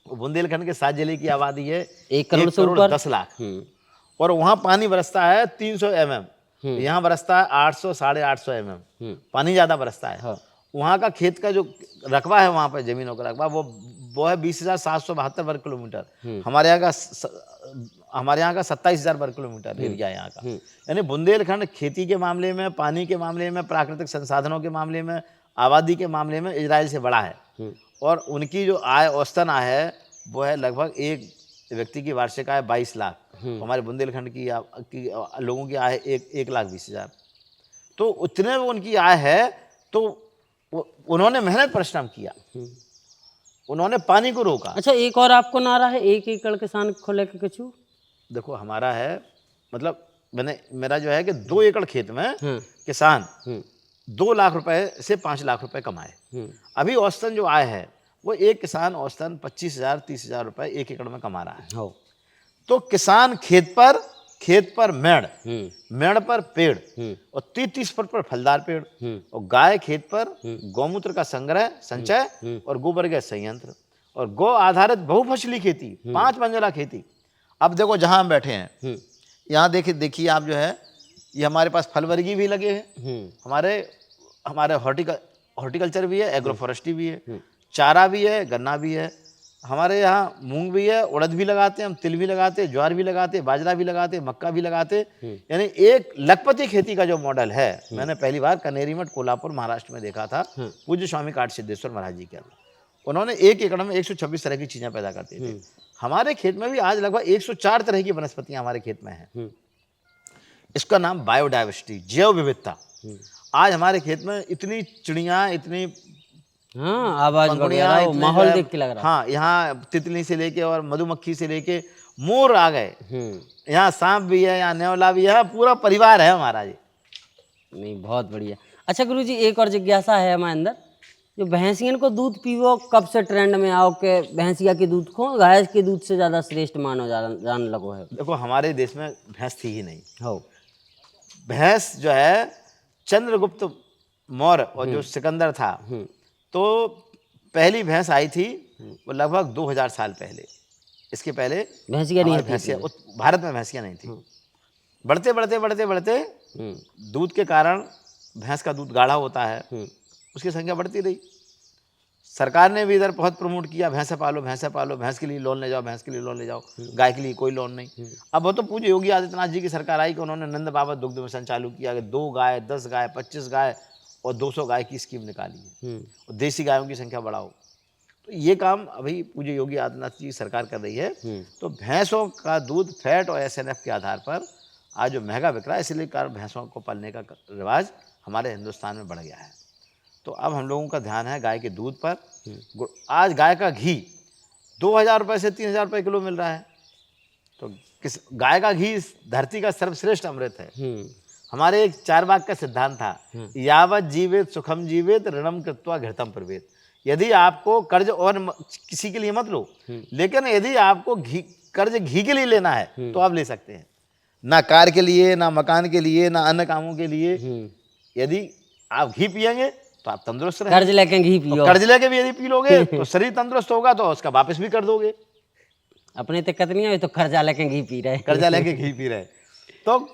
बुंदेलखंड के 7 जिले की आबादी है 1 करोड़ से ऊपर, 10 लाख। और वहाँ पानी बरसता है 300 mm, यहाँ बरसता है 800, 850 mm। पानी ज़्यादा बरसता है। हाँ। वहाँ का खेत का जो रकबा है, वहाँ पर जमीनों का रकबा वो है 20,772 वर्ग किलोमीटर। हमारे यहाँ का 27,000 वर्ग किलोमीटर एरिया है यहाँ का। यानी बुंदेलखंड खेती के मामले में, पानी के मामले में, प्राकृतिक संसाधनों के मामले में, आबादी के मामले में इजराइल से बड़ा है। और उनकी जो आय, औसतन आय है, वो है लगभग एक व्यक्ति की वार्षिक आय 22 लाख। हमारे बुंदेलखंड की लोगों की आय है 1,20,000। तो उतने उनकी आय है। तो उन्होंने मेहनत परिश्रम किया, उन्होंने पानी को रोका। अच्छा, एक और आपको नारा है, 1 एकड़ किसान खोले के कछु? देखो हमारा है, मतलब मेरा जो है कि 2 एकड़ खेत में किसान 2 लाख रुपए से 5 लाख रुपए कमाए। अभी औसतन जो आय है वो एक किसान औसतन 25,000-30,000 रुपए 1 एकड़ में कमा रहा है। तो किसान खेत पर मेड़ पर पेड़ और 30 फुट पर फलदार पेड़, और गाय खेत पर गौमूत्र का संचय और गोबर गैस संयंत्र, और गौ आधारित बहुफसली खेती, 5 मंजिला खेती। अब देखो जहां हम बैठे हैं, यहाँ देखिए आप, जो है ये हमारे पास फल वर्गी भी लगे हैं, हमारे हॉर्टिकल्चर भी है, एग्रो फॉरेस्ट्री भी है, चारा भी है, गन्ना भी है। हमारे यहाँ मूंग भी है, उड़द भी लगाते हैं, हम तिल भी लगाते हैं, ज्वार भी लगाते हैं, बाजरा भी लगाते हैं, मक्का भी लगाते हैं। यानी एक लखपति खेती का जो मॉडल है, मैंने पहली बार कनेरी मठ, कोल्हापुर, महाराष्ट्र में देखा था। पूज्य स्वामी काट सिद्धेश्वर महाराज जी के, उन्होंने 1 एकड़ में 126 तरह की चीजें पैदा करते थे। हमारे खेत में भी आज लगभग 104 तरह की वनस्पतियां हमारे खेत में हैं। इसका नाम बायोडाइवर्सिटी, जैव विविधता। आज हमारे खेत में इतनी चिड़िया, इतनी आवाज वगैरह, माहौल देख के लग रहा है। हाँ, यहाँ तितली से लेके और मधुमक्खी से लेके मोर आ गए, यहाँ सांप भी है, यहाँ नेवला भी है, पूरा परिवार है हमारा जी। नहीं, बहुत बढ़िया। अच्छा गुरुजी, एक और जिज्ञासा है हमारे अंदर, जो भैंसियन को दूध पीवो, कब से ट्रेंड में आओ के भैंसिया के दूध को गाय के दूध से ज्यादा श्रेष्ठ मानो जान लगो है? देखो हमारे देश में भैंस थी ही नहीं। हो, भैंस जो है चंद्रगुप्त मौर्य और जो सिकंदर था, तो पहली भैंस आई थी वो लगभग 2000 साल पहले। इसके पहले भैंसिया नहीं हमारी होती थी। भारत में भैंसियाँ नहीं थी। बढ़ते बढ़ते बढ़ते बढ़ते दूध के कारण, भैंस का दूध गाढ़ा होता है, उसकी संख्या बढ़ती रही। सरकार ने भी इधर बहुत प्रमोट किया, भैंसे पालो, भैंसे पालो, भैंस के लिए लोन ले जाओ, भैंस के लिए लोन ले जाओ, गाय के लिए कोई लोन नहीं। अब वो तो पूज्य योगी आदित्यनाथ जी की सरकार आई कि उन्होंने नंद बाबा दुग्ध मिशन चालू किया कि 2 गाय, 10 गाय, 25 गाय और 200 गाय की स्कीम निकाली है और देसी गायों की संख्या बढ़ाओ। तो ये काम अभी पूज्य योगी आदित्यनाथ जी सरकार कर रही है। तो भैंसों का दूध फैट और SNF के आधार पर आज जो महंगा बिक रहा है, इसलिए कारण भैंसों को पालने का रिवाज हमारे हिंदुस्तान में बढ़ गया है। तो अब हम लोगों का ध्यान है गाय के दूध पर। आज गाय का घी 2000 रुपये से 3000 रुपये किलो मिल रहा है। तो किस गाय का घी इस धरती का सर्वश्रेष्ठ अमृत है। हमारे एक चारवाक का सिद्धांत था, यावत जीवित सुखम जीवित ऋणम कृत्वा घृतम प्रवेत। यदि आपको कर्ज और किसी के लिए मत लो, लेकिन यदि आपको कर्ज घी के लिए लेना है तो आप ले सकते हैं। ना कार के लिए, ना मकान के लिए, ना अन्य कामों के लिए। यदि आप घी पिएंगे तो आप तंदुरुस्त रहेंगे। कर्ज लेके घी पियो, कर्ज लेके भी यदि पी लोगे तो शरीर तंदुरुस्त होगा, तो उसका वापस भी कर दोगे। अपने दिक्कत नहीं है, तो कर्जा लेके घी पी रहे, कर्जा लेके घी पी रहे। तो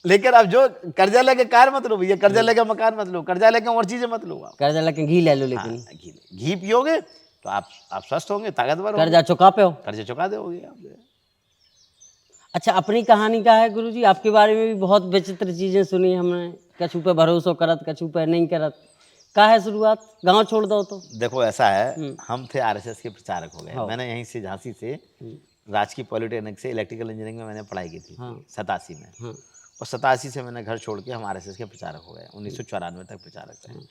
लेकिन अब जो कर्जा लेके कार मत लो भैया, कर्जा लेके मकान मत लो, कर्जा लेके और चीजें मत लो। आप कर्जा लेके घी ले लो, लेकिन घी पियोगे तो आप स्वस्थ होंगे, ताकतवर होंगे। कर्जा चुका पे हो, कर्जा चुका दोगे आप। अच्छा, अपनी कहानी का है गुरुजी, आपके बारे में भी बहुत विचित्र चीजें सुनी हमने। कछू पे भरोसा करत, कछू पे नहीं करत। का है शुरुआत, गांव छोड़ दो तो? देखो ऐसा है, हम थे RSS के प्रचारक हो गए। मैंने यहीं से झांसी से राजकीय पॉलिटेक्निक से इलेक्ट्रिकल इंजीनियरिंग में मैंने पढ़ाई की थी 87 में। और 87 से मैंने घर छोड़ के हम RSS के प्रचारक हो गए। 1994 तक प्रचारक रहे।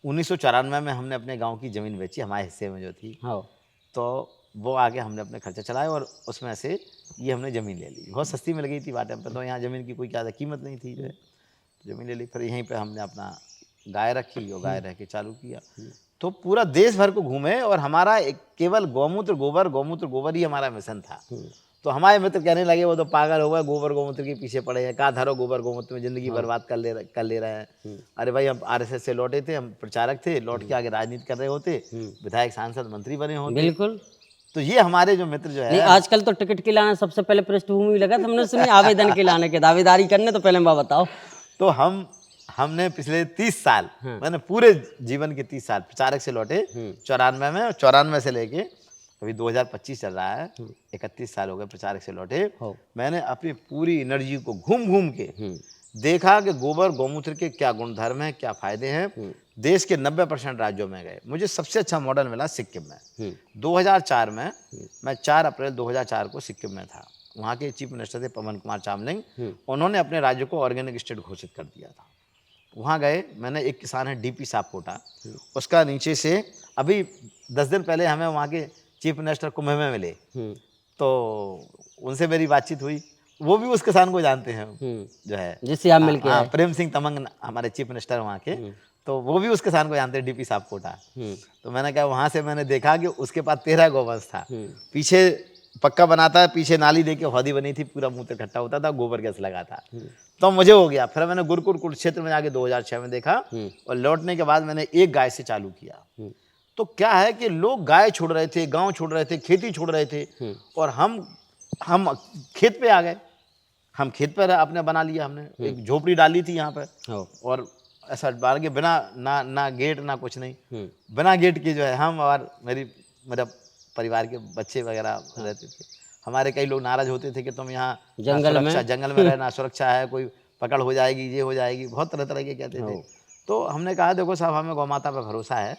1994 में हमने अपने गाँव की ज़मीन बेची, हमारे हिस्से में जो थी। तो वो आगे हमने अपने खर्चा चलाए और उसमें से ये हमने ज़मीन ले ली। बहुत सस्ती मिल गई थी बाटे पे, तो यहाँ ज़मीन की कोई ज़्यादा कीमत नहीं थी जो है। ज़मीन ले ली, फिर यहीं पे हमने अपना गाय रखी और गाय रह के चालू किया। तो पूरा देश भर को घूमे और हमारा केवल गौमूत्र गोबर ही हमारा मिशन था। तो हमारे मित्र कहने लगे वो तो पागल हो गए, गोबर गोमूत्र के पीछे पड़े हैं, कहाँ धरो गोबर गोमूत्र में ज़िंदगी बर्बाद कर ले रहे हैं। अरे भाई, हम RSS से लौटे थे, हम प्रचारक थे, लौट के आगे राजनीति कर रहे होते, विधायक सांसद मंत्री बने होते। बिल्कुल। तो ये हमारे जो मित्र जो है, आजकल तो टिकट के लाना सबसे पहले पृष्ठभूमि लगा, हमने सुनी आवेदन के लाने के दावेदारी करने, तो पहले बताओ। तो हमने पिछले 30 साल, मैंने पूरे जीवन के 30 साल प्रचारक से लौटे 94 में, 94 से लेके अभी 2025 चल रहा है, 31 साल हो गए प्रचारक से लौटे। मैंने अपनी पूरी एनर्जी को घूम घूम के देखा कि गोबर गौमूत्र के क्या गुणधर्म हैं, क्या फायदे हैं। देश के 90% राज्यों में गए, मुझे सबसे अच्छा मॉडल मिला सिक्किम में। 2004 में, मैं 4 अप्रैल 2004 को सिक्किम में था। वहाँ के चीफ मिनिस्टर थे पवन कुमार चामलिंग। उन्होंने अपने राज्य को ऑर्गेनिक स्टेट घोषित कर दिया था। वहाँ गए, मैंने एक किसान है DP सापकोटा, उसका नीचे से अभी 10 दिन पहले हमें वहाँ के चीफ मिनिस्टर कुंभ में मिले, तो उनसे मेरी बातचीत हुई। वो भी उस किसान को जानते हैं जो है, जिससे आप मिल के प्रेम सिंह तमंग हमारे चीफ मिनिस्टर वहाँ के, तो वो भी उस किसान को जानते हैं, DP सापकोटा। तो मैंने कहा, वहाँ से मैंने देखा कि उसके पास 13 गौवंश था। पीछे पक्का बनाता है, पीछे नाली देके हौदी बनी थी, पूरा मूत्र इकट्ठा होता था, गोबर गैस लगा था। तो मुझे हो गया। फिर मैंने गुरुकुल कुरुक्षेत्र में जाके 2006 में देखा, और लौटने के बाद मैंने एक गाय से चालू किया। तो क्या है कि लोग गाय छोड़ रहे थे, गांव छोड़ रहे थे, खेती छोड़ रहे थे, और हम खेत पे आ गए। हम खेत पर अपने बना लिया, हमने एक झोपड़ी डाली थी यहाँ पर, और ऐसा डाल के बिना ना गेट ना कुछ नहीं, बिना गेट के जो है हम और मेरा परिवार के बच्चे वगैरह रहते थे। हमारे कई लोग नाराज होते थे कि तुम यहाँ जंगल में रहना, सुरक्षा है, कोई पकड़ हो जाएगी, ये हो जाएगी, बहुत तरह तरह के कहते थे। तो हमने कहा, देखो साहब, हमें गौ माता पर भरोसा है,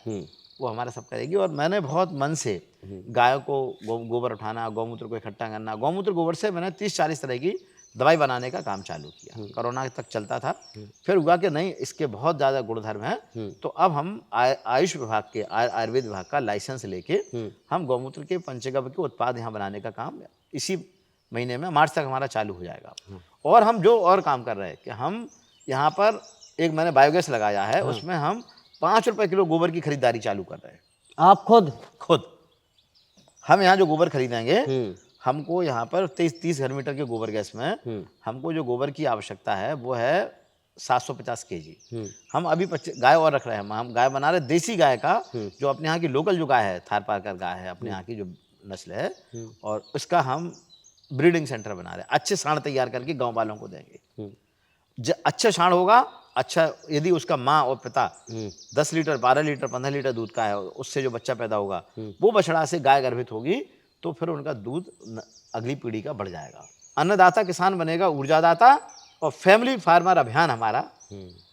वो हमारा सब करेगी। और मैंने बहुत मन से गायों को गोबर उठाना, गौमूत्र को इकट्ठा करना, गौमूत्र गोबर से मैंने 30-40 तरह की दवाई बनाने का काम चालू किया। कोरोना तक चलता था। फिर हुआ कि नहीं, इसके बहुत ज़्यादा गुणधर्म है। तो अब हम आयुष विभाग के, आयुर्वेद विभाग का लाइसेंस लेके हम गौमूत्र के पंचगव्य के उत्पाद यहाँ बनाने का काम इसी महीने में, मार्च तक हमारा चालू हो जाएगा। और हम जो और काम कर रहे हैं कि हम यहाँ पर एक मैंने बायोगैस लगाया है, उसमें हम 5 रुपए किलो गोबर की खरीदारी चालू कर रहे हैं। आप खुद हम यहाँ जो गोबर खरीदेंगे, हमको यहाँ पर 30 घर मीटर के गोबर गैस में हमको जो गोबर की आवश्यकता है वो है 750 kg। हम अभी 25 गाय और रख रहे हैं। हम गाय बना रहे देसी गाय का, जो अपने यहाँ की लोकल जो गाय है, थारपारकर गाय है अपने यहाँ की, जो नस्ल है और उसका हम ब्रीडिंग सेंटर बना रहे हैं। अच्छे सांड तैयार करके गांव वालों को देंगे। अच्छा सांड होगा, अच्छा यदि उसका माँ और पिता 10 लीटर 12 लीटर 15 लीटर दूध का है, उससे जो बच्चा पैदा होगा वो बछड़ा से गाय गर्भित होगी, तो फिर उनका दूध अगली पीढ़ी का बढ़ जाएगा। अन्नदाता किसान बनेगा ऊर्जादाता। और फैमिली फार्मर अभियान हमारा,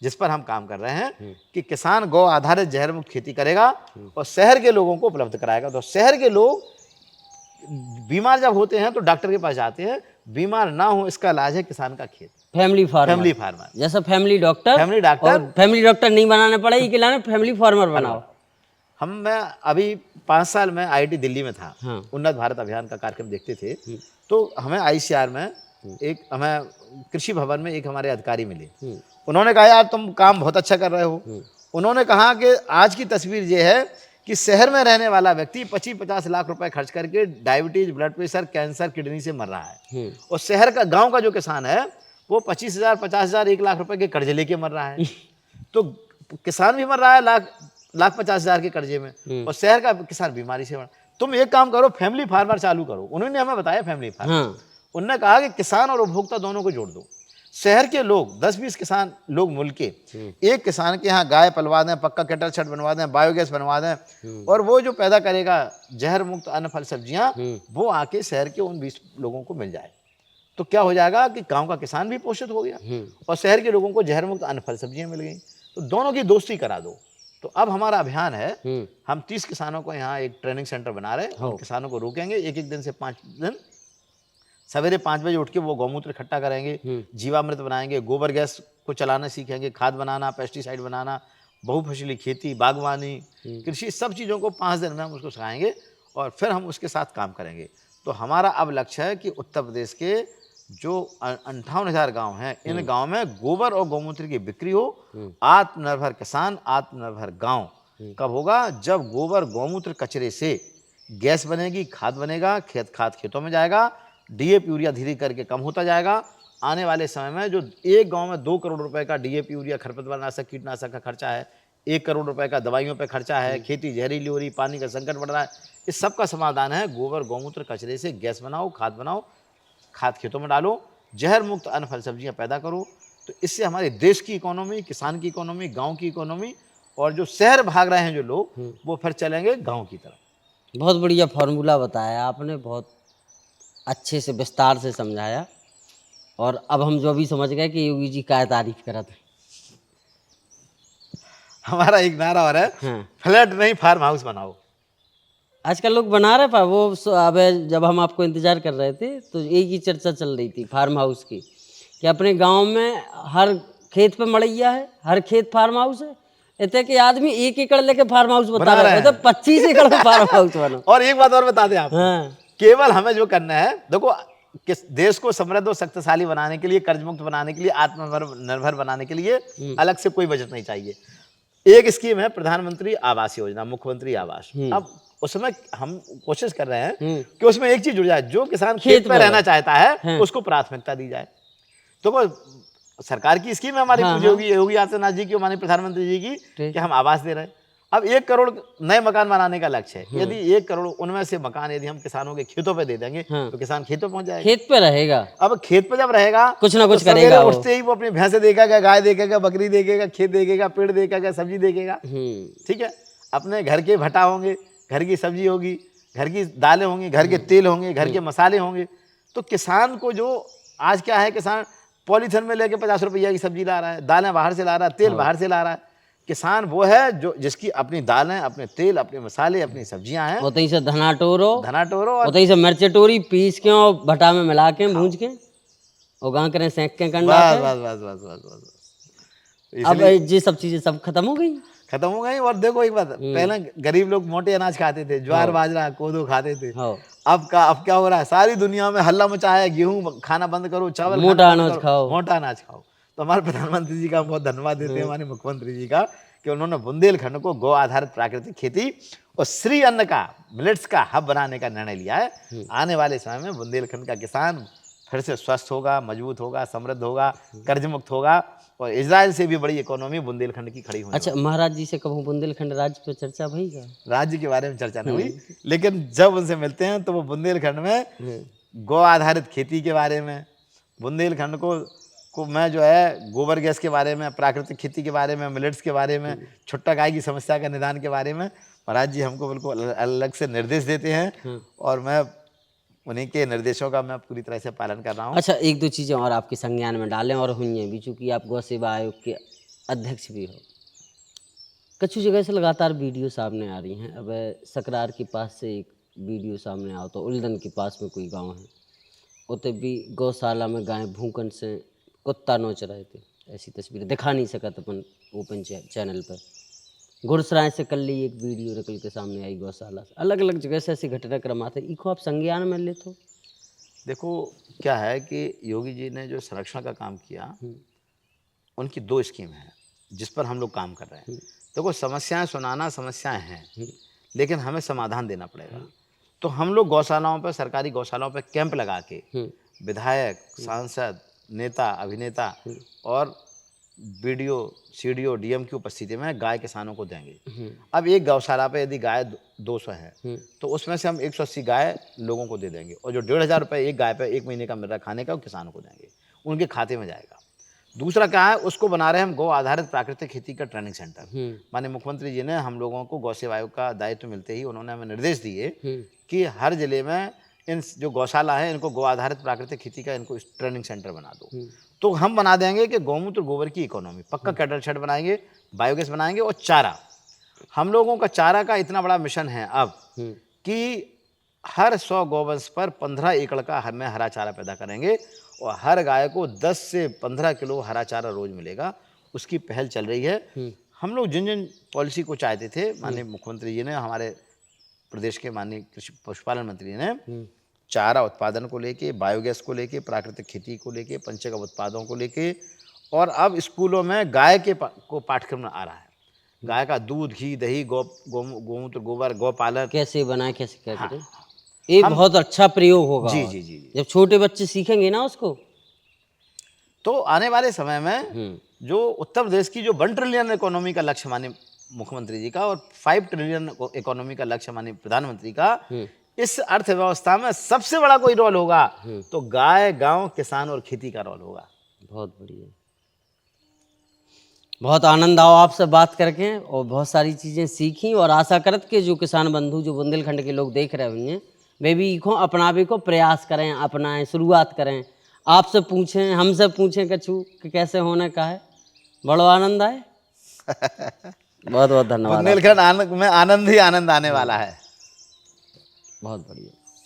जिस पर हम काम कर रहे हैं कि किसान गौ आधारित जहर मुक्त खेती करेगा और शहर के लोगों को उपलब्ध कराएगा। तो शहर के लोग बीमार जब होते हैं तो डॉक्टर के पास जाते हैं, बीमार ना हो इसका इलाज है किसान का खेत। फैमिली फार्मर जैसा फैमिली डॉक्टर और फैमिली डॉक्टर नहीं बनाने पड़े, ये खिलाने फैमिली फार्मर बनाओ। मैं अभी 5 साल में IIT दिल्ली में था। हाँ। उन्नत भारत अभियान का कार्यक्रम देखते थे, तो हमें ICR में हमें कृषि भवन में एक हमारे अधिकारी मिले। उन्होंने कहा यार तुम काम बहुत अच्छा कर रहे हो। उन्होंने कहा कि आज की तस्वीर ये है कि शहर में रहने वाला व्यक्ति 25-50 लाख रुपए खर्च करके diabetes, blood pressure, cancer, kidney से मर रहा है, और शहर का गांव का जो किसान है वो 25,000, 50,000, 1 लाख रुपए के कर्जे लेके मर रहा है। तो किसान भी मर रहा है लाख 50,000 के कर्जे में, और शहर का किसान बीमारी से मर। तुम एक काम करो, फैमिली फार्मर चालू करो। उन्होंने हमें बताया फैमिली फार्मर। उन्होंने कहा कि किसान और उपभोक्ता दोनों को जोड़ दो। शहर के लोग 10-20 किसान लोग मिल के एक किसान के यहाँ गाय पलवा दें, पक्का कैटल शेड बनवा दें, बायोगैस बनवा दें, और वो जो पैदा करेगा जहर मुक्त अन्न फल सब्जियां वो आके शहर के उन 20 लोगों को मिल जाए। तो क्या हो जाएगा कि गांव का किसान भी पोषित हो गया और शहर के लोगों को जहर मुक्त अन्न फल सब्जियां मिल गई। तो दोनों की दोस्ती करा दो। तो अब हमारा अभियान है, हम 30 किसानों को यहाँ एक ट्रेनिंग सेंटर बना रहे हैं। किसानों को रोकेंगे, एक दिन से 5 दिन सवेरे 5 बजे उठ के वो गौमूत्र इकट्ठा करेंगे, जीवामृत बनाएंगे, गोबर गैस को चलाना सीखेंगे, खाद बनाना, पेस्टिसाइड बनाना, बहुफसली खेती, बागवानी, कृषि, सब चीज़ों को 5 दिन में हम उसको सिखाएंगे और फिर हम उसके साथ काम करेंगे। तो हमारा अब लक्ष्य है कि उत्तर प्रदेश के जो 58,000 गाँव हैं, इन गाँव में गोबर और गौमूत्र की बिक्री हो। आत्मनिर्भर किसान, आत्मनिर्भर गाँव कब होगा? जब गोबर गौमूत्र कचरे से गैस बनेगी, खाद बनेगा, खाद खेतों में जाएगा, DAP यूरिया धीरे करके कम होता जाएगा। आने वाले समय में जो एक गांव में 2 करोड़ रुपए का DAP यूरिया, खरपतवारनाशक, कीटनाशक का खर्चा है, 1 करोड़ रुपए का दवाइयों पे खर्चा है, खेती जहरीली हो रही, पानी का संकट बढ़ रहा है, इस सब का समाधान है गोबर गौमूत्र कचरे से गैस बनाओ, खाद खेतों में डालो, जहर मुक्त अन्न फल सब्जियां पैदा करो। तो इससे हमारे देश की इकोनॉमी, किसान की इकोनॉमी, गाँव की इकोनॉमी, और जो शहर भाग रहे हैं जो लोग, वो फिर चलेंगे गाँव की तरफ। बहुत बढ़िया फॉर्मूला बताया आपने, बहुत अच्छे से विस्तार से समझाया, और अब हम जो भी समझ गए कि योगी जी क्या तारीफ करते हैं। हमारा एक नारा और है, फ्लैट नहीं फार्म हाउस बनाओ। आजकल लोग बना रहे पर वो अब जब हम आपको इंतजार कर रहे थे तो एक ही चर्चा चल रही थी फार्म हाउस की, कि अपने गांव में हर खेत पे मड़ैया है, हर खेत फार्म हाउस है। इतने कि आदमी 1 एकड़ लेके फार्म हाउस बता रहे हैं, तो 25 एकड़ में फार्म हाउस बनो। और एक बात और बता दें आप, केवल हमें जो करना है, देखो किस देश को समृद्ध और शक्तिशाली बनाने के लिए, कर्ज मुक्त बनाने के लिए, आत्मनिर्भर बनाने के लिए अलग से कोई बजट नहीं चाहिए। एक स्कीम है प्रधानमंत्री आवास योजना, मुख्यमंत्री आवास। अब उसमें हम कोशिश कर रहे हैं कि उसमें एक चीज जुड़ जाए, जो किसान खेत में रहना चाहता है उसको प्राथमिकता दी जाए। तो वो सरकार की स्कीम है हमारी, योगी आदित्यनाथ जी की, माननीय प्रधानमंत्री जी की, कि हम आवास दे रहे हैं। अब 1 करोड़ नए मकान बनाने का लक्ष्य है। यदि 1 करोड़ उनमें से मकान यदि हम किसानों के खेतों पे दे देंगे तो किसान खेतों पहुंच जाएगा, खेत पे रहेगा। अब खेत पे जब रहेगा कुछ ना कुछ तो करेगा, उठते ही वो अपनी भैंसे देखेगा, गाय देखेगा, बकरी देखेगा, खेत देखेगा, पेड़ देखेगा, सब्जी देखेगा। ठीक है, अपने घर के भट्टा होंगे, घर की सब्जी होगी, घर की दालें होंगी, घर के तेल होंगे, घर के मसाले होंगे। तो किसान को जो आज क्या है, किसान पॉलीथिन में लेके 50 रुपया की सब्जी ला रहा है, दालें बाहर से ला रहा है, तेल बाहर से ला रहा है। किसान वो है जो जिसकी अपनी दालें, अपने तेल, अपने मसाले, अपनी सब्जियां हैं। उतई से धना टोरो, उतई से मिर्च टोरी पीस के और भटा में मिला के भूंज के और गाँव करें सेंक के कंडा। अब ये सब चीजें सब खत्म हो गई। और देखो एक बात, पहले गरीब लोग मोटे अनाज खाते थे, ज्वार बाजरा कोदो खाते थे। अब क्या हो रहा है, सारी दुनिया में हल्ला मचा है, गेहूं खाना बंद करो, चावल मोटा अनाज खाओ। तो हमारे प्रधानमंत्री जी का बहुत धन्यवाद देते हैं, हमारे मुख्यमंत्री जी का, कि उन्होंने बुंदेलखंड को गौ आधारित प्राकृतिक खेती और श्री अन्न का, मिलेट्स का हब बनाने का निर्णय लिया है। आने वाले समय में बुंदेलखंड का किसान फिर से स्वस्थ होगा, मजबूत होगा, समृद्ध होगा, कर्ज मुक्त होगा और इजराइल से भी बड़ी इकोनॉमी बुंदेलखंड की खड़ी होने अच्छा, महाराज जी से कभी बुंदेलखंड राज्य पे चर्चा भई का? राज्य के बारे में चर्चा नहीं हुई, लेकिन जब उनसे मिलते हैं तो वो बुंदेलखंड में गौ आधारित खेती के बारे में, बुंदेलखंड को मैं जो है गोबर गैस के बारे में, प्राकृतिक खेती के बारे में, मिलेट्स के बारे में, छुट्टा गाय की समस्या के निदान के बारे में महाराज जी हमको बिल्कुल अलग से निर्देश देते हैं और मैं उन्हीं के निर्देशों का मैं पूरी तरह से पालन कर रहा हूँ। अच्छा, एक दो चीज़ें और आपके संज्ञान में डालें और हुई हैं भी, चूँकि आप गौ सेवा आयोग के अध्यक्ष भी हो। कछु जगह से लगातार वीडियो सामने आ रही हैं। अब सकरार के पास से एक वीडियो सामने आओ तो उल्दन के पास में कोई गांव है, उते भी गौशाला में गाय भूकन से कुत्ता नोच रहे थे। ऐसी तस्वीरें दिखा नहीं सका था अपन ओपन चैनल पर। गुरसराय से कल ही एक वीडियो निकल के सामने आई गौशाला से। अलग अलग जगह से ऐसे घटनाक्रम आते, इको आप संज्ञान में ले तो? देखो क्या है कि योगी जी ने जो संरक्षण का काम किया, उनकी 2 स्कीम है जिस पर हम लोग काम कर रहे हैं। देखो समस्याएं सुनाना समस्याएं हैं, लेकिन हमें समाधान देना पड़ेगा। तो हम लोग गौशालाओं पर, सरकारी गौशालाओं पर कैंप लगा के विधायक, सांसद, नेता, अभिनेता और बीडीओ, सीडीओ, डीएम की उपस्थिति में गाय किसानों को देंगे। अब एक गौशाला पे यदि गाय 200 है तो उसमें से हम 180 गाय लोगों को दे देंगे और जो 1,500 रुपये एक गाय पे 1 महीने का मिल रहा है खाने का, वो किसानों को देंगे, उनके खाते में जाएगा। दूसरा क्या है, उसको बना रहे हैं हम गौ आधारित प्राकृतिक खेती का ट्रेनिंग सेंटर। माननीय मुख्यमंत्री जी ने हम लोगों को गौ सेवा आयोग का दायित्व मिलते ही उन्होंने हमें निर्देश दिए कि हर जिले में इन जो गौशाला है इनको गौ आधारित प्राकृतिक खेती का इनको ट्रेनिंग सेंटर बना दो। तो हम बना देंगे कि गौमूत्र गोबर की इकोनॉमी, पक्का कैटल शेड बनाएंगे, बायोगैस बनाएंगे और चारा। हम लोगों का चारा का इतना बड़ा मिशन है अब कि हर 100 गौवंश पर 15 एकड़ का हमें हरा चारा पैदा करेंगे और हर गाय को 10 से 15 किलो हरा चारा रोज मिलेगा। उसकी पहल चल रही है। हम लोग जिन जिन पॉलिसी को चाहते थे, माननीय मुख्यमंत्री जी ने, हमारे प्रदेश के माननीय कृषि पशुपालन मंत्री ने चारा उत्पादन को लेके, बायोगैस को लेके, प्राकृतिक खेती को लेके, पंचगव्य उत्पादों को लेके, और अब स्कूलों में गाय के को पाठ्यक्रम आ रहा है। गाय का दूध, घी, दही, गौमूत्र, गोबर, गौपालन कैसे बनाए, कैसे क्या करें, ये बहुत अच्छा प्रयोग होगा। जी जी जी। जब छोटे बच्चे सीखेंगे ना उसको, तो आने वाले समय में जो उत्तर प्रदेश की जो 1 ट्रिलियन इकोनॉमी का लक्ष्य माननीय मुख्यमंत्री जी का और 5 ट्रिलियन इकोनॉमी का लक्ष्य माननीय प्रधानमंत्री का, इस अर्थव्यवस्था में सबसे बड़ा कोई रोल होगा तो गाय, गांव, किसान और खेती का रोल होगा। बहुत बढ़िया, बहुत आनंद आओ आपसे बात करके और बहुत सारी चीज़ें सीखी। और आशा करत के जो किसान बंधु, जो बुंदेलखंड के लोग देख रहे होंगे, वे भी इको अपनावे को प्रयास करें, अपनाएं, शुरुआत करें। आपसे पूछें, हमसे पूछें कछु कि कैसे होने का है। बड़ो आनंद आए। बहुत बहुत धन्यवाद। बुंदेलखंड में आनंद ही आनंद आने वाला है। बहुत बढ़िया।